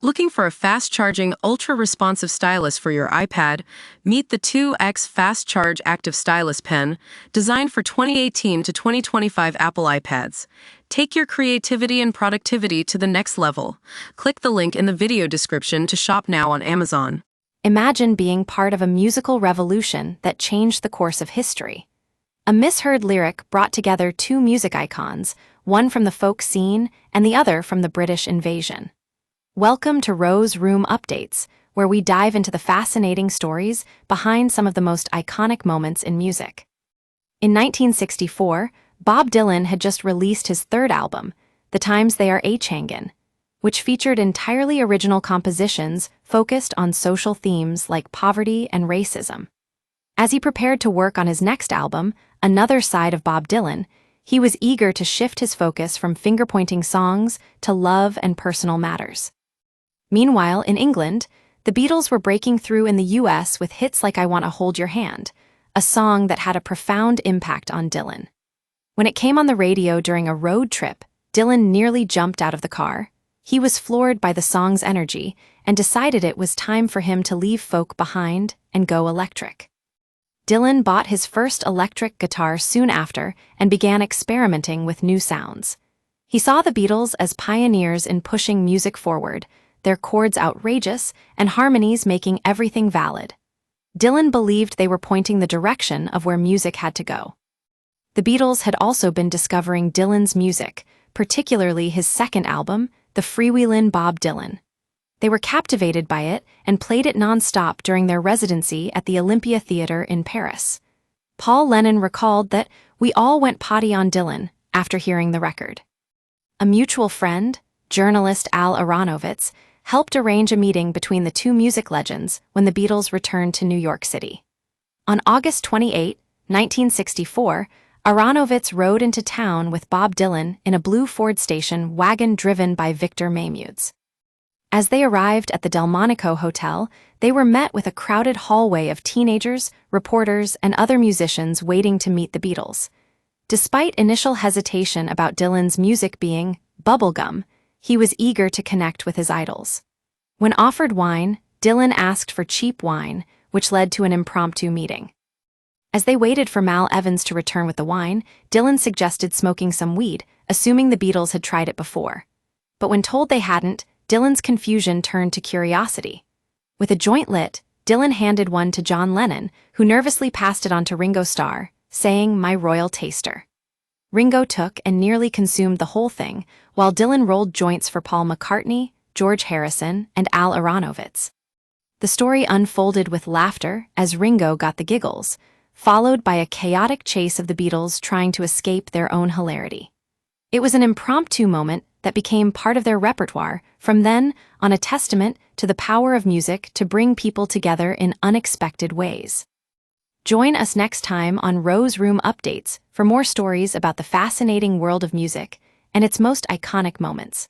Looking for a fast-charging, ultra-responsive stylus for your iPad? Meet the 2X Fast Charge Active Stylus Pen, designed for 2018 to 2025 Apple iPads. Take your creativity and productivity to the next level. Click the link in the video description to shop now on Amazon. Imagine being part of a musical revolution that changed the course of history. A misheard lyric brought together two music icons, one from the folk scene and the other from the British invasion. Welcome to Rose Room Updates, where we dive into the fascinating stories behind some of the most iconic moments in music. In 1964, Bob Dylan had just released his third album, The Times They Are A-Changin', which featured entirely original compositions focused on social themes like poverty and racism. As he prepared to work on his next album, Another Side of Bob Dylan, he was eager to shift his focus from finger-pointing songs to love and personal matters. Meanwhile, in England, the Beatles were breaking through in the US with hits like I Want to Hold Your Hand, a song that had a profound impact on Dylan. When it came on the radio during a road trip, Dylan nearly jumped out of the car. He was floored by the song's energy and decided it was time for him to leave folk behind and go electric. Dylan bought his first electric guitar soon after and began experimenting with new sounds. He saw the Beatles as pioneers in pushing music forward, their chords outrageous and harmonies making everything valid. Dylan believed they were pointing the direction of where music had to go. The Beatles had also been discovering Dylan's music, particularly his second album, The Freewheelin' Bob Dylan. They were captivated by it and played it non-stop during their residency at the Olympia Theatre in Paris. Paul Lennon recalled that we all went potty on Dylan after hearing the record. A mutual friend, journalist Al Aronovitz, helped arrange a meeting between the two music legends when the Beatles returned to New York City. On August 28, 1964, Aronovitz rode into town with Bob Dylan in a blue Ford station wagon driven by Victor Maymudes. As they arrived at the Delmonico Hotel, they were met with a crowded hallway of teenagers, reporters, and other musicians waiting to meet the Beatles. Despite initial hesitation about Dylan's music being bubblegum, he was eager to connect with his idols. When offered wine, Dylan asked for cheap wine, which led to an impromptu meeting. As they waited for Mal Evans to return with the wine, Dylan suggested smoking some weed, assuming the Beatles had tried it before. But when told they hadn't, Dylan's confusion turned to curiosity. With a joint lit, Dylan handed one to John Lennon, who nervously passed it on to Ringo Starr, saying, "My royal taster." Ringo took and nearly consumed the whole thing, while Dylan rolled joints for Paul McCartney, George Harrison, and Al Aronovitz. The story unfolded with laughter as Ringo got the giggles, followed by a chaotic chase of the Beatles trying to escape their own hilarity. It was an impromptu moment that became part of their repertoire from then on, a testament to the power of music to bring people together in unexpected ways. Join us next time on Rose Room Updates for more stories about the fascinating world of music and its most iconic moments.